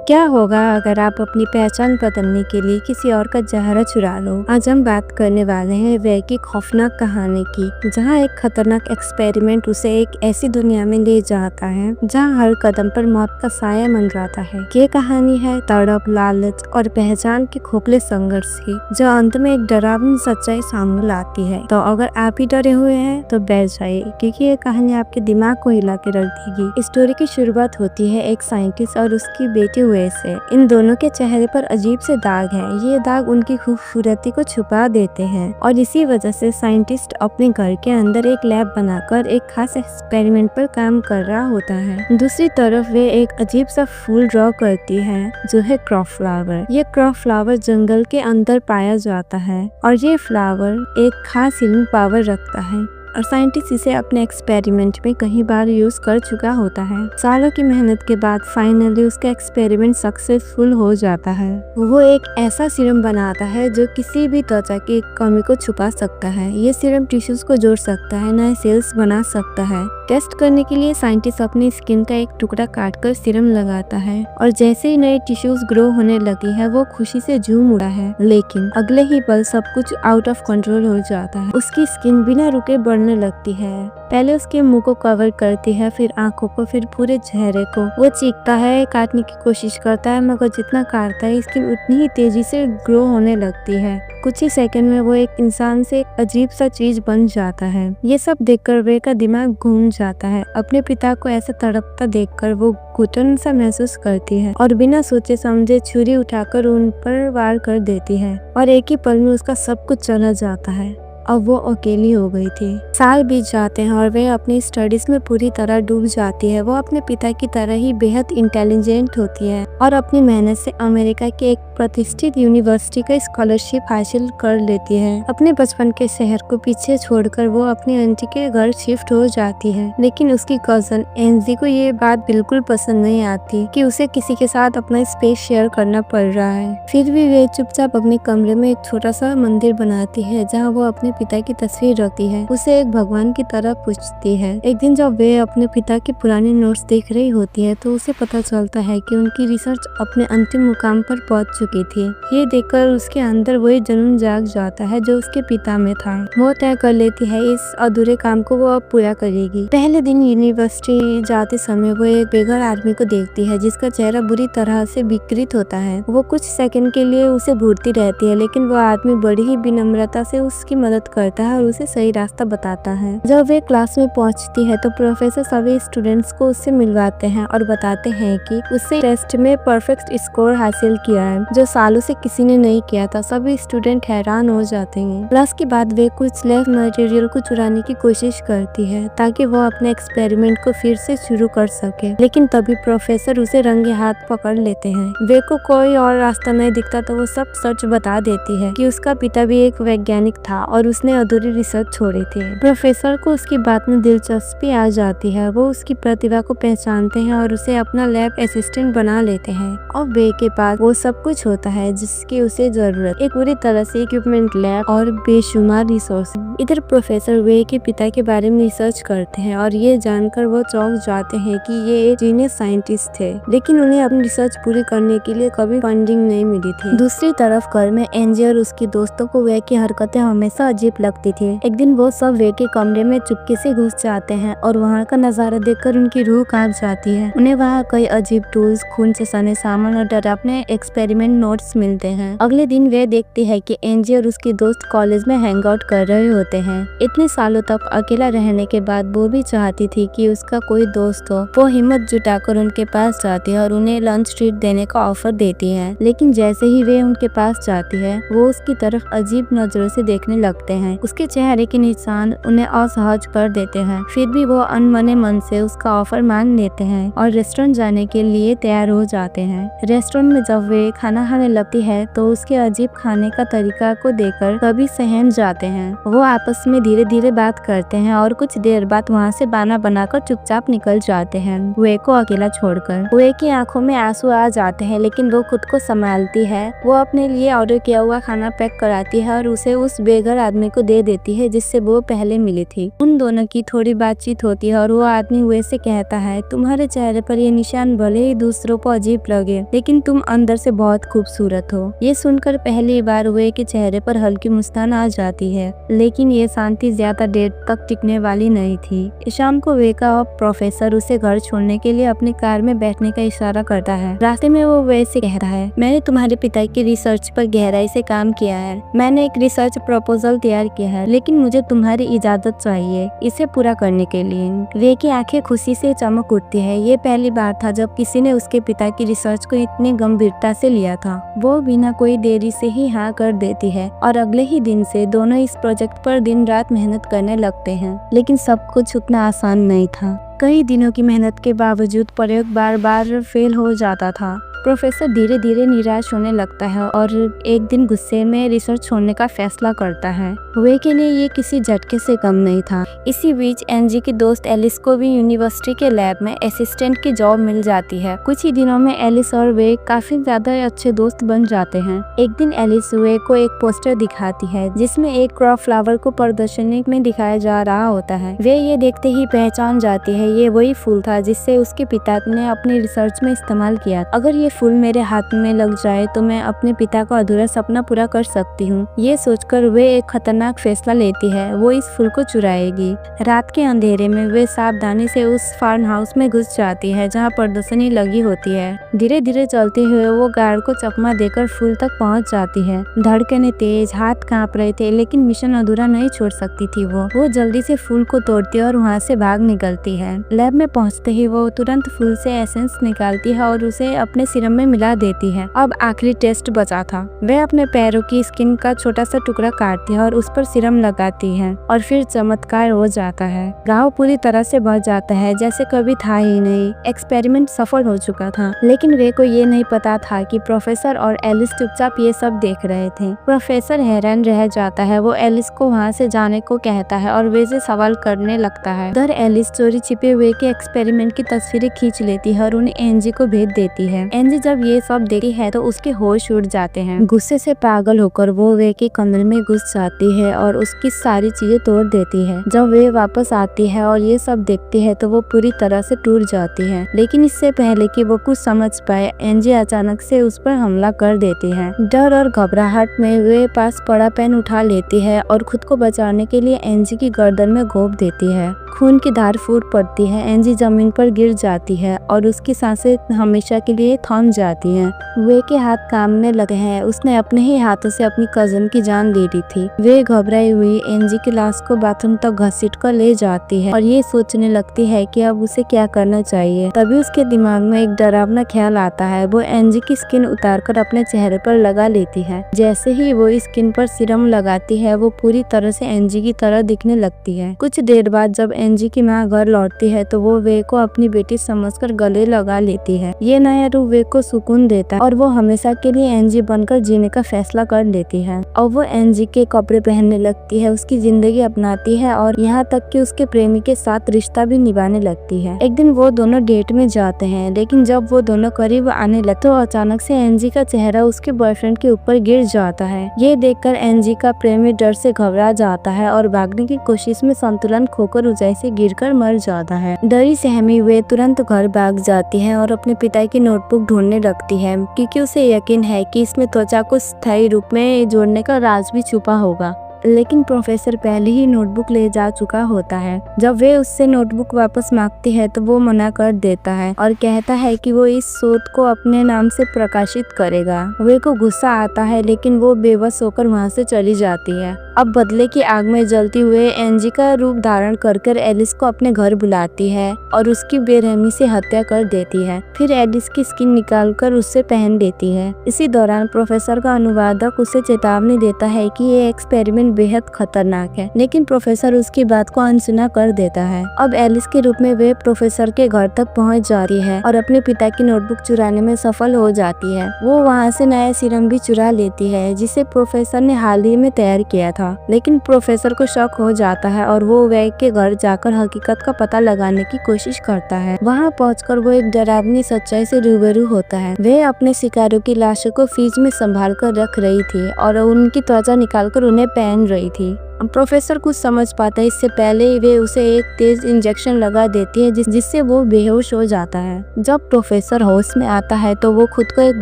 क्या होगा अगर आप अपनी पहचान बदलने के लिए किसी और का चेहरा चुरा लो। आज हम बात करने वाले हैं वे की खौफनाक कहानी की, जहां एक खतरनाक एक्सपेरिमेंट उसे एक ऐसी दुनिया में ले जाता है जहां हर कदम पर मौत का साया मंडराता है। ये कहानी है तड़प, लालच और पहचान के खोखले संघर्ष की, जो अंत में एक डरावनी सच्चाई सामने लाती है। तो अगर आप ही डरे हुए हैं तो बैठ जाइए, क्योंकि ये कहानी आपके दिमाग को हिला के रख देगी। स्टोरी की शुरुआत होती है एक साइंटिस्ट और उसकी बेटी से। इन दोनों के चेहरे पर अजीब से दाग हैं। ये दाग उनकी खूबसूरती को छुपा देते हैं और इसी वजह से साइंटिस्ट अपने घर के अंदर एक लैब बनाकर एक खास एक्सपेरिमेंट पर काम कर रहा होता है। दूसरी तरफ वे एक अजीब सा फूल ड्रॉ करती है, जो है क्रॉप फ्लावर। ये क्रॉप फ्लावर जंगल के अंदर पाया जाता है और ये फ्लावर एक खास हीलिंग पावर रखता है और साइंटिस्ट इसे अपने एक्सपेरिमेंट में कई बार यूज कर चुका होता है। सालों की मेहनत के बाद फाइनली उसका एक्सपेरिमेंट सक्सेसफुल हो जाता है। वो एक ऐसा सीरम बनाता है जो किसी भी त्वचा की कमी को छुपा सकता है। ये सीरम टिश्यूज को जोड़ सकता है, नए सेल्स बना सकता है। टेस्ट करने के लिए साइंटिस्ट अपनी स्किन का एक टुकड़ा काटकर सीरम लगाता है और जैसे ही नए टिश्यूज ग्रो होने लगी है, वो खुशी से झूम उड़ा है। लेकिन अगले ही पल सब कुछ आउट ऑफ कंट्रोल हो जाता है। उसकी स्किन बिना रुके बढ़ने लगती है। पहले उसके मुंह को कवर करती है, फिर आंखों को, फिर पूरे चेहरे को। वो चीखता है, काटने की कोशिश करता है, मगर जितना काटता है स्किन उतनी ही तेजी से ग्रो होने लगती है। कुछ ही सेकंड में वो एक इंसान से एक अजीब सा चीज बन जाता है। ये सब देखकर वे का दिमाग घूम जाता है। अपने पिता को ऐसे तड़पता देखकर वो घुटन सा महसूस करती है और बिना सोचे समझे छुरी उठाकर उन पर वार कर देती है और एक ही पल में उसका सब कुछ चला जाता है। अब वो अकेली हो गई थी। साल बीत जाते हैं और वे अपनी स्टडीज में पूरी तरह डूब जाती है। वो अपने पिता की तरह ही बेहद इंटेलिजेंट होती है और अपनी मेहनत से अमेरिका की एक प्रतिष्ठित यूनिवर्सिटी का स्कॉलरशिप हासिल कर लेती है। अपने बचपन के शहर को पीछे छोड़कर वो अपनी आंटी के घर शिफ्ट हो जाती है। लेकिन उसकी कजन एंजी को ये बात बिल्कुल पसंद नहीं आती कि उसे किसी के साथ अपना स्पेस शेयर करना पड़ रहा है। फिर भी वे चुपचाप अपने कमरे में एक छोटा सा मंदिर बनाती है, जहाँ वो अपने पिता की तस्वीर रखती है। उसे एक भगवान की तरह पूजती है। एक दिन जब वे अपने पिता के पुराने नोट्स देख रही होती है, तो उसे पता चलता है कि उनकी रिसर्च अपने अंतिम मुकाम पर पहुंच चुकी थी। ये देखकर उसके अंदर वही जुनून जाग जाता है जो उसके पिता में था। वो तय कर लेती है इस अधूरे काम को वो अब पूरा करेगी। पहले दिन यूनिवर्सिटी जाते समय वो एक बेघर आदमी को देखती है, जिसका चेहरा बुरी तरह से विकृत होता है। वो कुछ सेकंड के लिए उसे घूरती रहती है, लेकिन वो आदमी बड़ी ही विनम्रता से उसकी मदद करता है और उसे सही रास्ता बताता है। जब वे क्लास में पहुंचती है तो प्रोफेसर सभी स्टूडेंट्स को उससे मिलवाते हैं और बताते हैं कि उससे टेस्ट में परफेक्ट स्कोर हासिल किया है, जो सालों से किसी ने नहीं किया था। सभी स्टूडेंट हैरान हो जाते हैं। क्लास के बाद वे कुछ लैब मटेरियल को चुराने की कोशिश करती है ताकि वो अपने एक्सपेरिमेंट को फिर से शुरू कर सके, लेकिन तभी प्रोफेसर उसे रंगे हाथ पकड़ लेते हैं। वे को कोई और रास्ता नहीं दिखता तो वो सब सच बता देती है कि उसका पिता भी एक वैज्ञानिक था और उसने अधूरी रिसर्च छोड़ी थी। प्रोफेसर को उसकी बात में दिलचस्पी आ जाती है। वो उसकी प्रतिभा को पहचानते हैं और उसे अपना लैब असिस्टेंट बना लेते हैं और वे के पास वो सब कुछ होता है जिसकी उसे जरूरत, एक पूरी तरह से इक्विपमेंट, लैब और बेशुमार रिसोर्स। इधर प्रोफेसर वे के पिता के बारे में रिसर्च करते हैं और ये जानकर वो चौंक जाते हैं कि ये एक जीनियस साइंटिस्ट थे, लेकिन उन्हें अपनी रिसर्च पूरी करने के लिए कभी फंडिंग नहीं मिली थी। दूसरी तरफ घर में एंजी और उसके दोस्तों को वे की हरकतें हमेशा अजीब लगती थी। एक दिन वो सब वे के कमरे में चुपके से घुस जाते हैं और वहाँ का नजारा देखकर उनकी रूह कांप जाती है। उन्हें वहाँ कई अजीब टूल्स, खून से सने सामान और डरावने एक्सपेरिमेंट नोट्स मिलते हैं। अगले दिन वे देखते हैं कि एंजी और उसके दोस्त कॉलेज में हैंग आउट कर रहे होते हैं। इतने सालों तक अकेला रहने के बाद वो भी चाहती थी कि उसका कोई दोस्त हो। वो हिम्मत जुटाकर उनके पास जाती है और उन्हें लंच ट्रीट देने का ऑफर देती है, लेकिन जैसे ही वे उनके पास जाती है, वो उसकी तरफ अजीब नजरों से देखने लगते हैं। उसके चेहरे के निशान उन्हें असहज कर देते हैं। फिर भी वो अनमने मन से उसका ऑफर मान लेते हैं और रेस्टोरेंट जाने के लिए तैयार हो जाते हैं। रेस्टोरेंट में जब वे खाना खाने लगती है तो उसके अजीब खाने का तरीका को देखकर सभी सहम जाते हैं। वो आपस में धीरे धीरे बात करते हैं और कुछ देर बाद वहाँ से बहाना बनाकर चुपचाप निकल जाते हैं, वे को अकेला छोड़कर। वे की आंखों में आंसू आ जाते हैं, लेकिन वो खुद को संभालती है। वो अपने लिए ऑर्डर किया हुआ खाना पैक कराती है और उसे उस बेघर आदमी आदमी को दे देती है जिससे वो पहले मिली थी। उन दोनों की थोड़ी बातचीत होती है और वो आदमी वे से कहता है, तुम्हारे चेहरे पर ये निशान भले ही दूसरों को अजीब लगे, लेकिन तुम अंदर से बहुत खूबसूरत हो। ये सुनकर पहली बार वे के चेहरे पर हल्की मुस्कान आ जाती है, लेकिन ये शांति ज्यादा देर तक टिकने वाली नहीं थी। शाम को वे का प्रोफेसर उसे घर छोड़ने के लिए अपनी कार में बैठने का इशारा करता है। रास्ते में वो वे से कहता है, मैंने तुम्हारे पिता की रिसर्च पर गहराई से काम किया है। मैंने एक रिसर्च प्रपोजल तैयार किया है, लेकिन मुझे तुम्हारी इजाजत चाहिए इसे पूरा करने के लिए। वे की आंखें खुशी से चमक उठती है। ये पहली बार था जब किसी ने उसके पिता की रिसर्च को इतनी गंभीरता से लिया था। वो बिना कोई देरी से ही हाँ कर देती है और अगले ही दिन से दोनों इस प्रोजेक्ट पर दिन रात मेहनत करने लगते हैं। लेकिन सब कुछ उतना आसान नहीं था। कई दिनों की मेहनत के बावजूद प्रयोग बार बार फेल हो जाता था। प्रोफेसर धीरे धीरे निराश होने लगता है और एक दिन गुस्से में रिसर्च छोड़ने का फैसला करता है। वे के लिए ये किसी झटके से कम नहीं था। इसी बीच एनजी की दोस्त एलिस को भी यूनिवर्सिटी के लैब में असिस्टेंट की जॉब मिल जाती है। कुछ ही दिनों में एलिस और वे काफी ज्यादा अच्छे दोस्त बन जाते हैं। एक दिन एलिस वे को एक पोस्टर दिखाती है जिसमें एक क्रॉप फ्लावर को प्रदर्शनी में दिखाया जा रहा होता है। वे ये देखते ही पहचान जाती है ये वही फूल था जिससे उसके पिता ने अपनी रिसर्च में इस्तेमाल किया। अगर ये फूल मेरे हाथ में लग जाए तो मैं अपने पिता का अधूरा सपना पूरा कर सकती हूँ। ये सोचकर वे एक खतरनाक फैसला लेती है, वो इस फूल को चुराएगी। रात के अंधेरे में वे सावधानी से उस फार्म हाउस में घुस जाती है जहाँ प्रदर्शनी लगी होती है। धीरे धीरे चलते हुए वो गार्ड को चकमा देकर फूल तक पहुँच जाती है। धड़कनें तेज, हाथ कांप रहे थे, लेकिन मिशन अधूरा नहीं छोड़ सकती थी। वो जल्दी से फूल को तोड़ती है और वहाँ से भाग निकलती है। लैब में पहुँचते ही वो तुरंत फूल से एसेंस निकालती है और उसे अपने सीरम में मिला देती है। अब आखिरी टेस्ट बचा था। वे अपने पैरों की स्किन का छोटा सा टुकड़ा काटती है और उस पर सीरम लगाती है और फिर चमत्कार हो जाता है। गाँव पूरी तरह से भर जाता है जैसे कभी था ही नहीं। एक्सपेरिमेंट सफल हो चुका था, लेकिन वे को ये नहीं पता था कि प्रोफेसर और एलिस चुपचाप ये सब देख रहे थे। प्रोफेसर हैरान रह जाता है। वो एलिस को वहाँ से जाने को कहता है और वे से सवाल करने लगता है। उधर एलिस चोरी छिपे हुए के एक्सपेरिमेंट की तस्वीरें खींच लेती है और उन्हें एनजी को भेज देती है। एनजी जब ये सब देखती है तो उसके होश उड़ जाते हैं। गुस्से से पागल होकर वो वे के कमरे में घुस जाती है और उसकी सारी चीजें तोड़ देती है। जब वे वापस आती है और ये सब देखती है तो वो पूरी तरह से टूट जाती है। लेकिन इससे पहले कि वो कुछ समझ पाए, एनजी अचानक से उस पर हमला कर देती है। डर और घबराहट में वे पास पड़ा पेन उठा लेती है और खुद को बचाने के लिए एनजी की गर्दन में घोंप देती है। खून की धार फूट पड़ती है। एनजी जमीन पर गिर जाती है और उसकी सांसें हमेशा के लिए थम जाती हैं। वे के हाथ कांपने लगे हैं। उसने अपने ही हाथों से अपनी कजन की जान ले ली थी। वे घबराई हुई एनजी की लाश को बाथरूम तक घसीट कर ले जाती है और ये सोचने लगती है कि अब उसे क्या करना चाहिए। तभी उसके दिमाग में एक डरावना ख्याल आता है। वो एनजी की स्किन उतारकर अपने चेहरे पर लगा लेती है। जैसे ही वो स्किन पर सीरम लगाती है वो पूरी तरह से एनजी की तरह दिखने लगती है। कुछ देर बाद जब एनजी की माँ घर लौटती है तो वो वे को अपनी बेटी समझकर गले लगा लेती है। ये नया रूप वे को सुकून देता है और वो हमेशा के लिए एनजी बनकर जीने का फैसला कर लेती है। और वो एनजी के कपड़े पहनने लगती है, उसकी जिंदगी अपनाती है और यहाँ तक कि उसके प्रेमी के साथ रिश्ता भी निभाने लगती है। एक दिन वो दोनों डेट में जाते हैं, लेकिन जब वो दोनों करीब आने लगते तो अचानक से एनजी का चेहरा उसके बॉयफ्रेंड के ऊपर गिर जाता है। ये देखकर एनजी का प्रेमी डर से घबरा जाता है और भागने की कोशिश में संतुलन खोकर ऊंचाई से गिरकर मर जाता है। डरी सहमी वे तुरंत घर भाग जाती है और अपने पिता की नोटबुक ढूंढने लगती है, क्योंकि उसे यकीन है कि इसमें त्वचा को स्थायी रूप में जोड़ने का राज भी छुपा होगा। लेकिन प्रोफेसर पहले ही नोटबुक ले जा चुका होता है। जब वे उससे नोटबुक वापस मांगती है तो वो मना कर देता है और कहता है कि वो इस शोध को अपने नाम से प्रकाशित करेगा। वे को गुस्सा आता है, लेकिन वो बेबस होकर वहाँ से चली जाती है। अब बदले की आग में जलती हुए एनजी का रूप धारण कर एलिस को अपने घर बुलाती है और उसकी बेरहमी से हत्या कर देती है। फिर एलिस की स्किन निकालकर उससे पहन देती है। इसी दौरान प्रोफेसर का अनुवादक उसे चेतावनी देता है कि ये एक्सपेरिमेंट बेहद खतरनाक है, लेकिन प्रोफेसर उसकी बात को अनसुना कर देता है। अब एलिस के रूप में वे प्रोफेसर के घर तक पहुंच जाती है और अपने पिता की नोटबुक चुराने में सफल हो जाती है। वो वहां से नया सीरम भी चुरा लेती है जिसे प्रोफेसर ने हाल ही में तैयार किया था। लेकिन प्रोफेसर को शक हो जाता है और वो वे के घर जाकर हकीकत का पता लगाने की कोशिश करता है। वहाँ पहुंचकर वो एक डरावनी सच्चाई से रूबरू होता है। वे अपने शिकारियों की लाशों को फ्रिज में संभाल कर रख रही थी और उनकी त्वचा निकालकर उन्हें पहन रही थी। प्रोफेसर कुछ समझ पाता है इससे पहले ही वे उसे एक तेज इंजेक्शन लगा देती है जिससे वो बेहोश हो जाता है। जब प्रोफेसर होश में आता है तो वो खुद को एक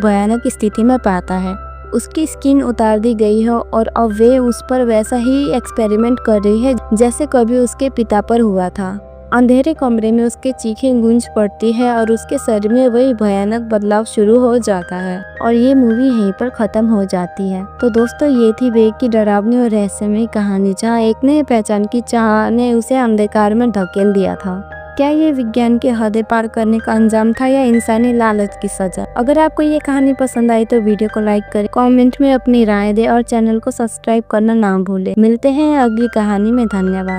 भयानक स्थिति में पाता है। उसकी स्किन उतार दी गई है और अब वे उस पर वैसा ही एक्सपेरिमेंट कर रही है जैसे कभी उसके पिता पर हुआ था। अंधेरे कमरे में उसके चीखें गूंज पड़ती है और उसके शरीर में वही भयानक बदलाव शुरू हो जाता है और ये मूवी यहीं पर खत्म हो जाती है। तो दोस्तों ये थी बेग की डरावनी और रहस्यमयी कहानी जहाँ एक नई पहचान की चाह ने उसे अंधकार में धकेल दिया था। क्या ये विज्ञान की हदें पार करने का अंजाम था या इंसानी लालच की सजा? अगर आपको ये कहानी पसंद आई तो वीडियो को लाइक करें, कमेंट में अपनी राय दें और चैनल को सब्सक्राइब करना ना भूलें। मिलते हैं अगली कहानी में। धन्यवाद।